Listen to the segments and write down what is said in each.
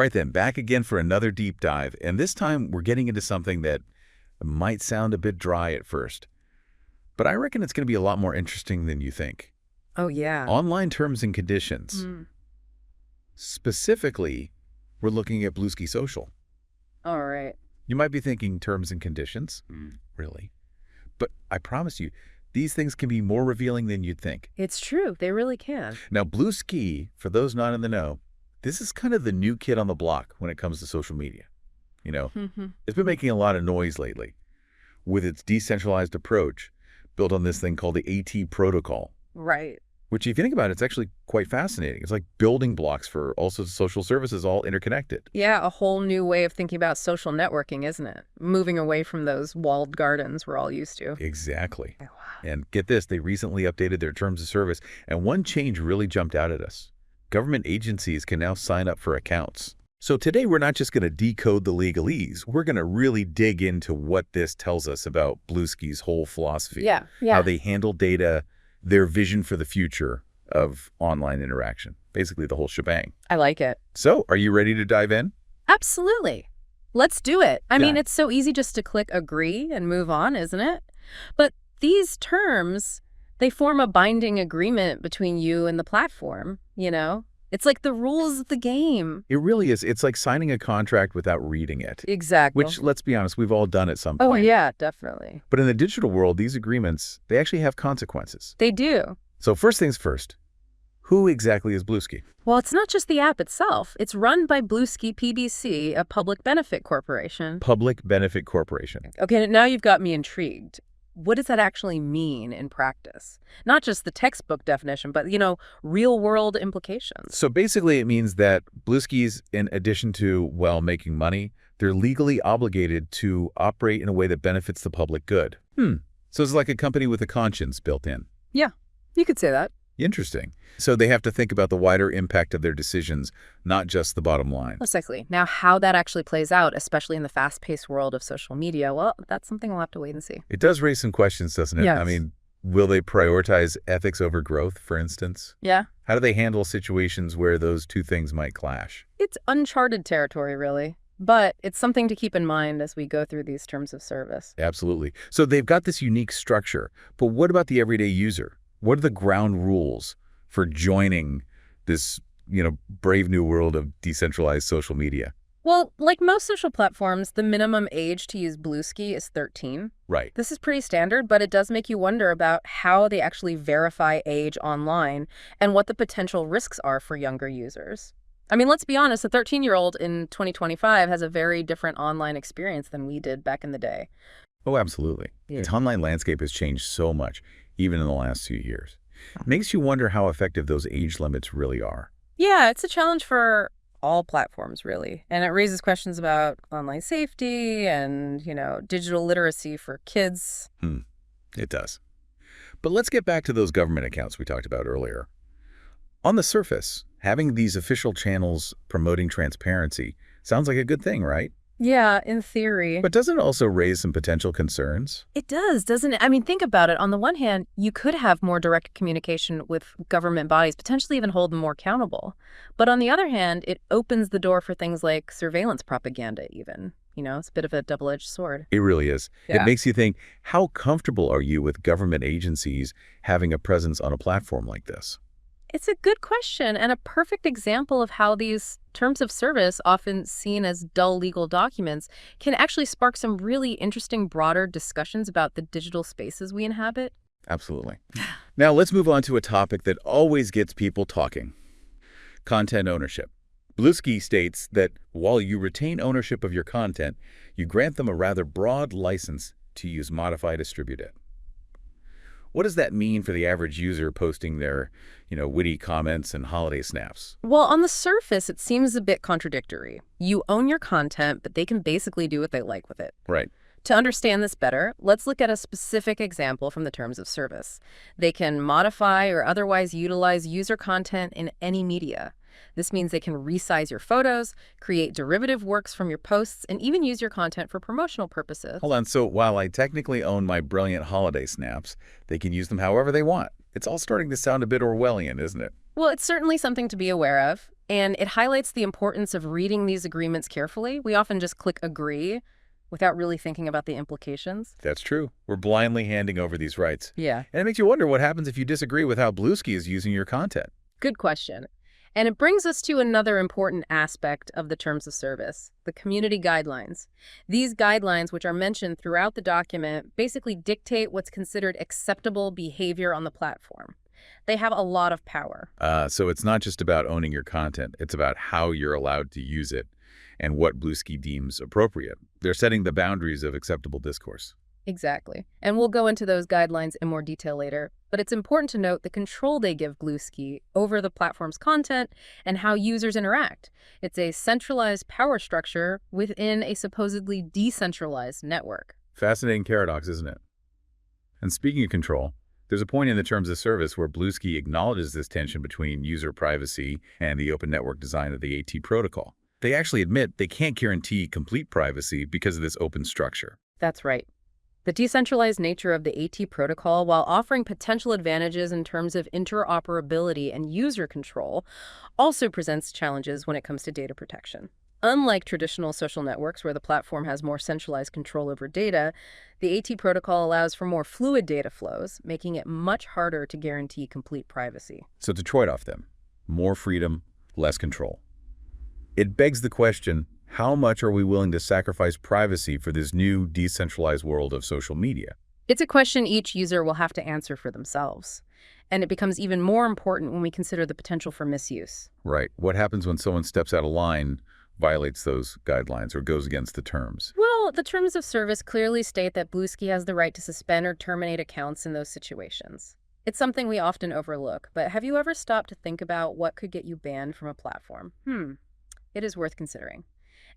Right then, back again for another deep dive, and this time we're getting into something that might sound a bit dry at first, but I reckon it's going to be a lot more interesting than you think. Oh, yeah. Online terms and conditions. Specifically, we're looking at Bluesky Social. All right. You might be thinking terms and conditions. Really? But I promise you, these things can be more revealing than you'd think. It's true. They really can. Now, Bluesky, for those not in the know, this is kind of the new kid on the block when it comes to social media. You know, it's been making a lot of noise lately with its decentralized approach built on this thing called the AT protocol. Right. Which, if you think about it, it's actually quite fascinating. It's like building blocks for all sorts of social services all interconnected. Yeah, a whole new way of thinking about social networking, isn't it? Moving away from those walled gardens we're all used to. Exactly. Oh, wow. And get this, they recently updated their terms of service, and one change really jumped out at us. Government agencies can now sign up for accounts. So today we're not just going to decode the legalese. We're going to really dig into what this tells us about Bluesky's whole philosophy. Yeah. How they handle data, their vision for the future of online interaction. Basically the whole shebang. I like it. So are you ready to dive in? Absolutely. Let's do it. I mean, it's so easy just to click agree and move on, isn't it? But these terms, they form a binding agreement between you and the platform, you know? It's like the rules of the game. It really is. It's like signing a contract without reading it. Exactly. Which, let's be honest, we've all done at some point. Oh, yeah, definitely. But in the digital world, these agreements, they actually have consequences. They do. So first things first, who exactly is Bluesky? Well, it's not just the app itself. It's run by Bluesky PBC, a public benefit corporation. Public Benefit Corporation. Okay, now you've got me intrigued. What does that actually mean in practice? Not just the textbook definition, but, you know, real-world implications. So basically it means that Bluesky's, in addition to, well, making money, they're legally obligated to operate in a way that benefits the public good. So it's like a company with a conscience built in. Yeah, you could say that. Interesting. So they have to think about the wider impact of their decisions, not just the bottom line. Exactly. Now, how that actually plays out, especially in the fast-paced world of social media, well, that's something we'll have to wait and see. It does raise some questions, doesn't it? Yes. I mean, will they prioritize ethics over growth, for instance? Yeah. How do they handle situations where those two things might clash? It's uncharted territory, really. But it's something to keep in mind as we go through these terms of service. Absolutely. So they've got this unique structure. But what about the everyday user? What are the ground rules for joining this, you know, brave new world of decentralized social media? Well, like most social platforms, the minimum age to use Bluesky is 13. Right. This is pretty standard, but it does make you wonder about how they actually verify age online and what the potential risks are for younger users. I mean, let's be honest, a 13-year-old in 2025 has a very different online experience than we did back in the day. Oh, absolutely. Yeah. The online landscape has changed so much, even in the last few years. It makes you wonder how effective those age limits really are. Yeah, it's a challenge for all platforms, really. And it raises questions about online safety and, you know, digital literacy for kids. It does. But let's get back to those government accounts we talked about earlier. On the surface, having these official channels promoting transparency sounds like a good thing, right? Yeah, in theory. But doesn't it also raise some potential concerns? It does, doesn't it? I mean, think about it. On the one hand, you could have more direct communication with government bodies, potentially even hold them more accountable. But on the other hand, it opens the door for things like surveillance propaganda even. You know, it's a bit of a double-edged sword. It really is. Yeah. It makes you think, how comfortable are you with government agencies having a presence on a platform like this? It's a good question and a perfect example of how these terms of service, often seen as dull legal documents, can actually spark some really interesting broader discussions about the digital spaces we inhabit. Absolutely. Now let's move on to a topic that always gets people talking. Content ownership. Bluesky states that while you retain ownership of your content, you grant them a rather broad license to use modify distribute it. What does that mean for the average user posting their, witty comments and holiday snaps? Well, on the surface, it seems a bit contradictory. You own your content, but they can basically do what they like with it. Right. To understand this better, let's look at a specific example from the terms of service. They can modify or otherwise utilize user content in any media. This means they can resize your photos, create derivative works from your posts, and even use your content for promotional purposes. Hold on. So while I technically own my brilliant holiday snaps, they can use them however they want. It's all starting to sound a bit Orwellian, isn't it? Well, it's certainly something to be aware of. And it highlights the importance of reading these agreements carefully. We often just click agree without really thinking about the implications. That's true. We're blindly handing over these rights. Yeah. And it makes you wonder what happens if you disagree with how Bluesky is using your content. Good question. And it brings us to another important aspect of the terms of service, the community guidelines. These guidelines, which are mentioned throughout the document, basically dictate what's considered acceptable behavior on the platform. They have a lot of power. So it's not just about owning your content. It's about how you're allowed to use it and what Bluesky deems appropriate. They're setting the boundaries of acceptable discourse. Exactly. And we'll go into those guidelines in more detail later. But it's important to note the control they give Bluesky over the platform's content and how users interact. It's a centralized power structure within a supposedly decentralized network. Fascinating paradox, isn't it? And speaking of control, there's a point in the terms of service where Bluesky acknowledges this tension between user privacy and the open network design of the AT protocol. They actually admit they can't guarantee complete privacy because of this open structure. That's right. The decentralized nature of the AT protocol, while offering potential advantages in terms of interoperability and user control, also presents challenges when it comes to data protection. Unlike traditional social networks where the platform has more centralized control over data, the AT protocol allows for more fluid data flows, making it much harder to guarantee complete privacy. So to trade-off them, more freedom, less control. It begs the question, how much are we willing to sacrifice privacy for this new decentralized world of social media? It's a question each user will have to answer for themselves. And it becomes even more important when we consider the potential for misuse. Right. What happens when someone steps out of line, violates those guidelines, or goes against the terms? Well, the terms of service clearly state that Bluesky has the right to suspend or terminate accounts in those situations. It's something we often overlook, but have you ever stopped to think about what could get you banned from a platform? It is worth considering.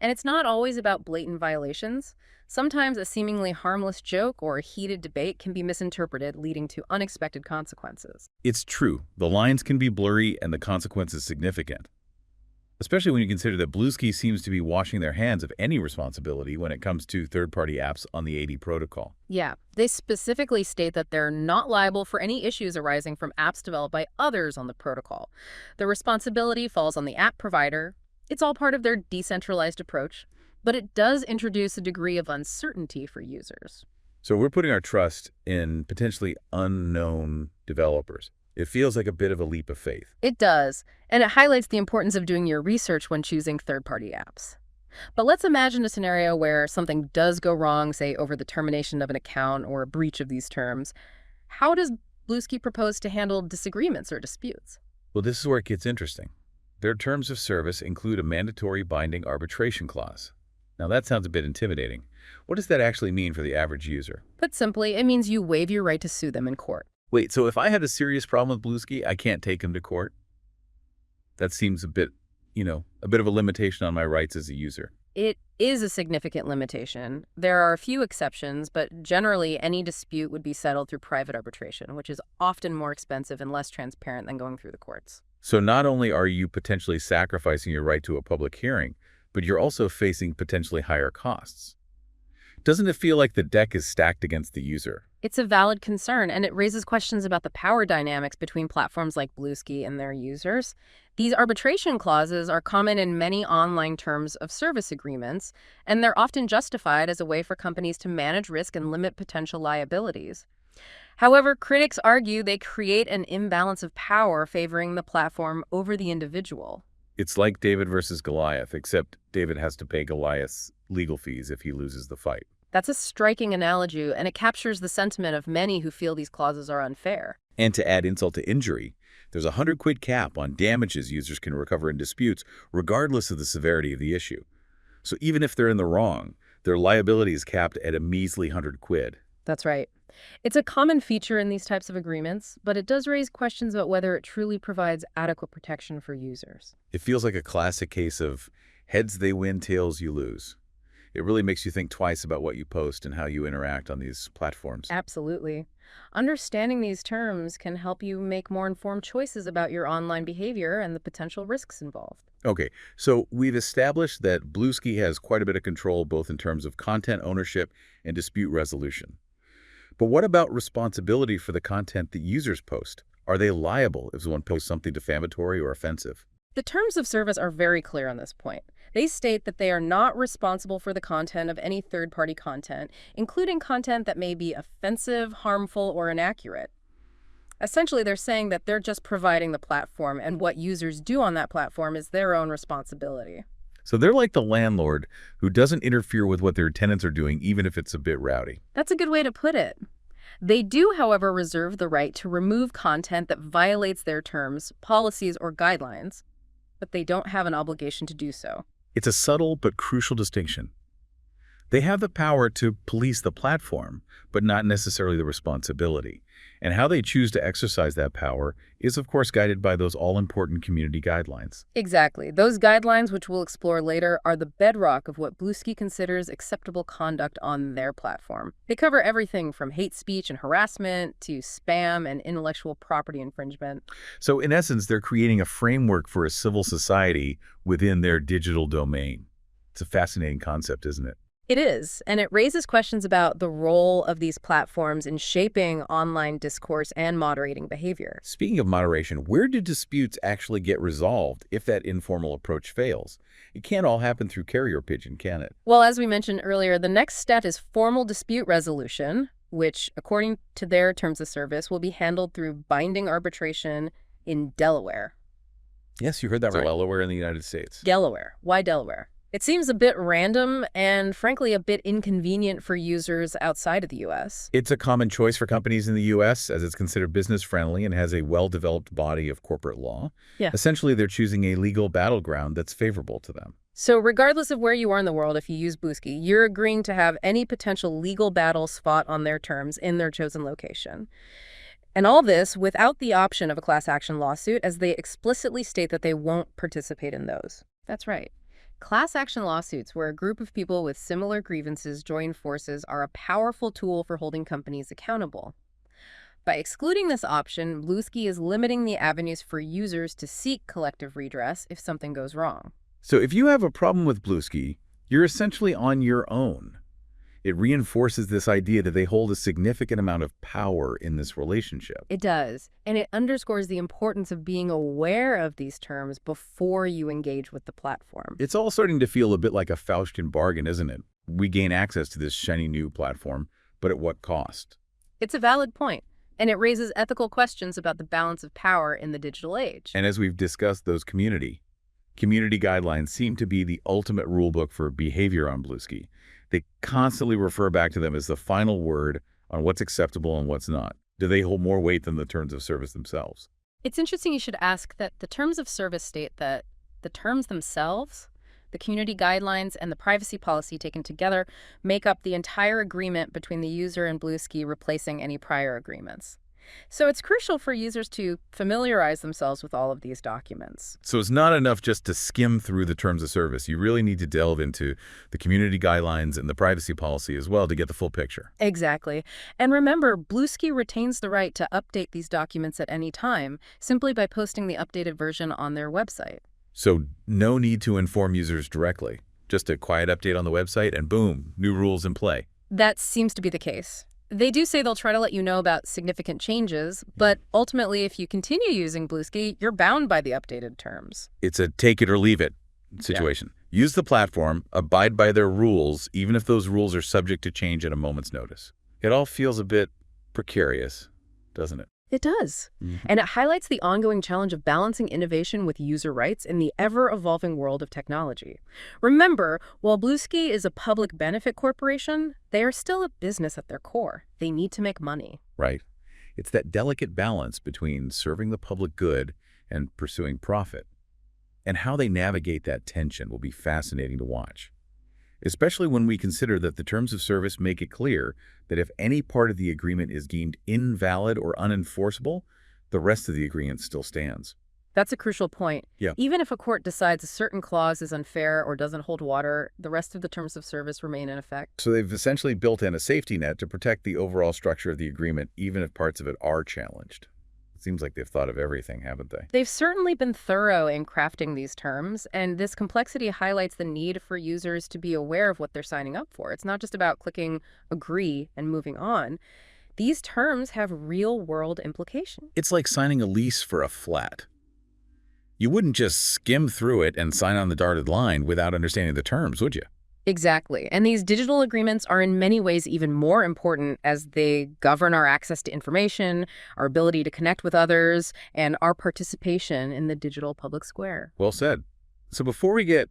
And it's not always about blatant violations. Sometimes a seemingly harmless joke or a heated debate can be misinterpreted, leading to unexpected consequences. It's true. The lines can be blurry and the consequences significant. Especially when you consider that Bluesky seems to be washing their hands of any responsibility when it comes to third-party apps on the AD protocol. Yeah, they specifically state that they're not liable for any issues arising from apps developed by others on the protocol. The responsibility falls on the app provider. It's all part of their decentralized approach, but it does introduce a degree of uncertainty for users. So we're putting our trust in potentially unknown developers. It feels like a bit of a leap of faith. It does, and it highlights the importance of doing your research when choosing third-party apps. But let's imagine a scenario where something does go wrong, say over the termination of an account or a breach of these terms. How does Bluesky propose to handle disagreements or disputes? Well, this is where it gets interesting. Their terms of service include a mandatory binding arbitration clause. Now that sounds a bit intimidating. What does that actually mean for the average user? Put simply, it means you waive your right to sue them in court. Wait, so if I had a serious problem with Bluesky, I can't take him to court? That seems a bit of a limitation on my rights as a user. It is a significant limitation. There are a few exceptions, but generally any dispute would be settled through private arbitration, which is often more expensive and less transparent than going through the courts. So not only are you potentially sacrificing your right to a public hearing, but you're also facing potentially higher costs. Doesn't it feel like the deck is stacked against the user? It's a valid concern, and it raises questions about the power dynamics between platforms like Bluesky and their users. These arbitration clauses are common in many online terms of service agreements, and they're often justified as a way for companies to manage risk and limit potential liabilities. However, critics argue they create an imbalance of power favoring the platform over the individual. It's like David versus Goliath, except David has to pay Goliath's legal fees if he loses the fight. That's a striking analogy, and it captures the sentiment of many who feel these clauses are unfair. And to add insult to injury, there's a 100 quid cap on damages users can recover in disputes, regardless of the severity of the issue. So even if they're in the wrong, their liability is capped at a measly 100 quid. That's right. It's a common feature in these types of agreements, but it does raise questions about whether it truly provides adequate protection for users. It feels like a classic case of heads they win, tails you lose. It really makes you think twice about what you post and how you interact on these platforms. Absolutely. Understanding these terms can help you make more informed choices about your online behavior and the potential risks involved. Okay, so we've established that Bluesky has quite a bit of control both in terms of content ownership and dispute resolution. But what about responsibility for the content that users post? Are they liable if someone posts something defamatory or offensive? The terms of service are very clear on this point. They state that they are not responsible for the content of any third-party content, including content that may be offensive, harmful, or inaccurate. Essentially, they're saying that they're just providing the platform, and what users do on that platform is their own responsibility. So they're like the landlord who doesn't interfere with what their tenants are doing, even if it's a bit rowdy. That's a good way to put it. They do, however, reserve the right to remove content that violates their terms, policies, or guidelines, but they don't have an obligation to do so. It's a subtle but crucial distinction. They have the power to police the platform, but not necessarily the responsibility. And how they choose to exercise that power is, of course, guided by those all-important community guidelines. Exactly. Those guidelines, which we'll explore later, are the bedrock of what Bluesky considers acceptable conduct on their platform. They cover everything from hate speech and harassment to spam and intellectual property infringement. So, in essence, they're creating a framework for a civil society within their digital domain. It's a fascinating concept, isn't it? It is, and it raises questions about the role of these platforms in shaping online discourse and moderating behavior. Speaking of moderation, where do disputes actually get resolved if that informal approach fails? It can't all happen through carrier pigeon, can it? Well, as we mentioned earlier, the next step is formal dispute resolution, which, according to their terms of service, will be handled through binding arbitration in Delaware. Yes, you heard that right. Sorry. Delaware in the United States. Delaware. Why Delaware? It seems a bit random and, frankly, a bit inconvenient for users outside of the U.S. It's a common choice for companies in the U.S. as it's considered business-friendly and has a well-developed body of corporate law. Yeah. Essentially, they're choosing a legal battleground that's favorable to them. So regardless of where you are in the world, if you use Bluesky, you're agreeing to have any potential legal battles fought on their terms in their chosen location. And all this without the option of a class action lawsuit, as they explicitly state that they won't participate in those. That's right. Class action lawsuits, where a group of people with similar grievances join forces, are a powerful tool for holding companies accountable. By excluding this option, Bluesky is limiting the avenues for users to seek collective redress if something goes wrong. So if you have a problem with Bluesky, you're essentially on your own. It reinforces this idea that they hold a significant amount of power in this relationship. It does, and it underscores the importance of being aware of these terms before you engage with the platform. It's all starting to feel a bit like a Faustian bargain, isn't it? We gain access to this shiny new platform, but at what cost? It's a valid point, and it raises ethical questions about the balance of power in the digital age. And as we've discussed, those community guidelines seem to be the ultimate rulebook for behavior on Bluesky. They constantly refer back to them as the final word on what's acceptable and what's not. Do they hold more weight than the terms of service themselves? It's interesting you should ask that. The terms of service state that the terms themselves, the community guidelines, and the privacy policy taken together make up the entire agreement between the user and Bluesky, replacing any prior agreements. So it's crucial for users to familiarize themselves with all of these documents. So it's not enough just to skim through the terms of service. You really need to delve into the community guidelines and the privacy policy as well to get the full picture. Exactly. And remember, Bluesky retains the right to update these documents at any time, simply by posting the updated version on their website. So no need to inform users directly. Just a quiet update on the website and boom, new rules in play. That seems to be the case. They do say they'll try to let you know about significant changes, but ultimately, if you continue using Bluesky, you're bound by the updated terms. It's a take it or leave it situation. Yeah. Use the platform, abide by their rules, even if those rules are subject to change at a moment's notice. It all feels a bit precarious, doesn't it? It does. And it highlights the ongoing challenge of balancing innovation with user rights in the ever-evolving world of technology. Remember, while Bluesky is a public benefit corporation, they are still a business at their core. They need to make money. Right. It's that delicate balance between serving the public good and pursuing profit. And how they navigate that tension will be fascinating to watch, especially when we consider that the terms of service make it clear that if any part of the agreement is deemed invalid or unenforceable, the rest of the agreement still stands. That's a crucial point. Yeah. Even if a court decides a certain clause is unfair or doesn't hold water, the rest of the terms of service remain in effect. So they've essentially built in a safety net to protect the overall structure of the agreement, even if parts of it are challenged. Seems like they've thought of everything, haven't they? They've certainly been thorough in crafting these terms, and this complexity highlights the need for users to be aware of what they're signing up for. It's not just about clicking agree and moving on. These terms have real-world implications. It's like signing a lease for a flat. You wouldn't just skim through it and sign on the dotted line without understanding the terms, would you? Exactly. And these digital agreements are in many ways even more important as they govern our access to information, our ability to connect with others, and our participation in the digital public square. Well said. So before we get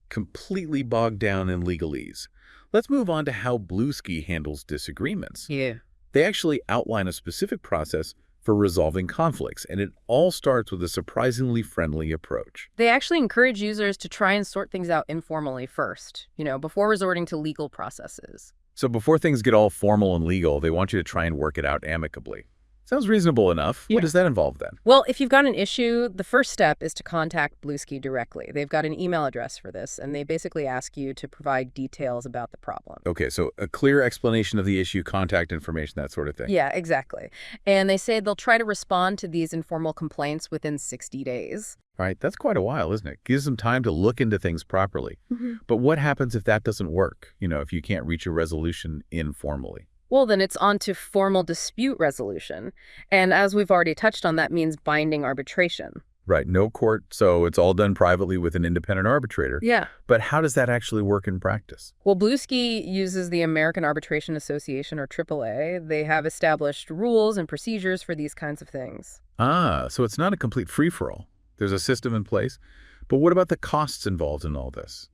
completely bogged down in legalese, let's move on to how Bluesky handles disagreements. Yeah. They actually outline a specific process for resolving conflicts, and it all starts with a surprisingly friendly approach. They actually encourage users to try and sort things out informally first, before resorting to legal processes. So before things get all formal and legal, they want you to try and work it out amicably. Sounds reasonable enough. Yeah. What does that involve then? Well, if you've got an issue, the first step is to contact Bluesky directly. They've got an email address for this, and they basically ask you to provide details about the problem. Okay, so a clear explanation of the issue, contact information, that sort of thing. Yeah, exactly. And they say they'll try to respond to these informal complaints within 60 days. All right, that's quite a while, isn't it? Gives them time to look into things properly. But what happens if that doesn't work? If you can't reach a resolution informally? Well, then it's on to formal dispute resolution. And as we've already touched on, that means binding arbitration. Right, no court, so it's all done privately with an independent arbitrator. Yeah. But how does that actually work in practice? Well, Bluesky uses the American Arbitration Association, or AAA. They have established rules and procedures for these kinds of things. Ah, so it's not a complete free-for-all. There's a system in place. But what about the costs involved in all this?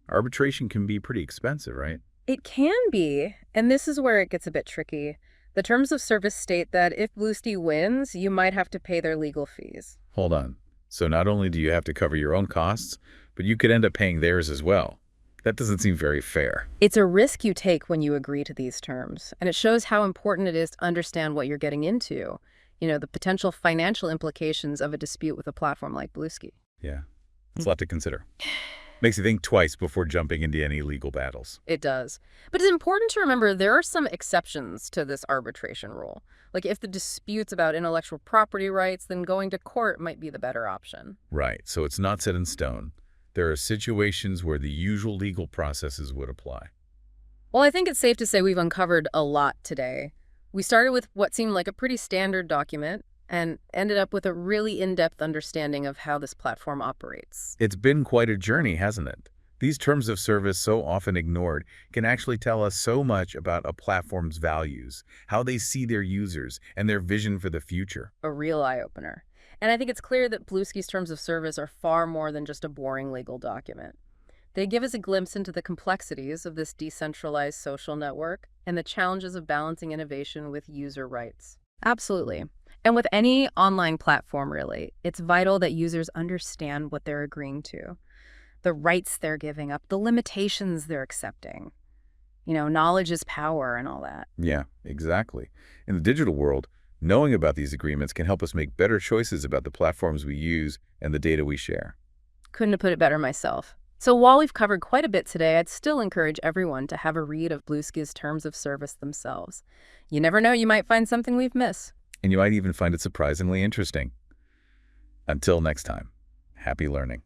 Arbitration can be pretty expensive, right? It can be, and this is where it gets a bit tricky. The terms of service state that if Bluesky wins, you might have to pay their legal fees. Hold on. So not only do you have to cover your own costs, but you could end up paying theirs as well. That doesn't seem very fair. It's a risk you take when you agree to these terms, and it shows how important it is to understand what you're getting into. The potential financial implications of a dispute with a platform like Bluesky. Yeah, it's a lot to consider. Makes you think twice before jumping into any legal battles. It does. But it's important to remember there are some exceptions to this arbitration rule. Like if the dispute's about intellectual property rights, then going to court might be the better option. Right, so it's not set in stone. There are situations where the usual legal processes would apply. Well, I think it's safe to say we've uncovered a lot today. We started with what seemed like a pretty standard document and ended up with a really in-depth understanding of how this platform operates. It's been quite a journey, hasn't it? These terms of service, so often ignored, can actually tell us so much about a platform's values, how they see their users, and their vision for the future. A real eye-opener. And I think it's clear that Bluesky's terms of service are far more than just a boring legal document. They give us a glimpse into the complexities of this decentralized social network and the challenges of balancing innovation with user rights. Absolutely. And with any online platform, really, it's vital that users understand what they're agreeing to, the rights they're giving up, the limitations they're accepting. Knowledge is power and all that. Yeah, exactly. In the digital world, knowing about these agreements can help us make better choices about the platforms we use and the data we share. Couldn't have put it better myself. So while we've covered quite a bit today, I'd still encourage everyone to have a read of Bluesky's terms of service themselves. You never know, you might find something we've missed. And you might even find it surprisingly interesting. Until next time, happy learning.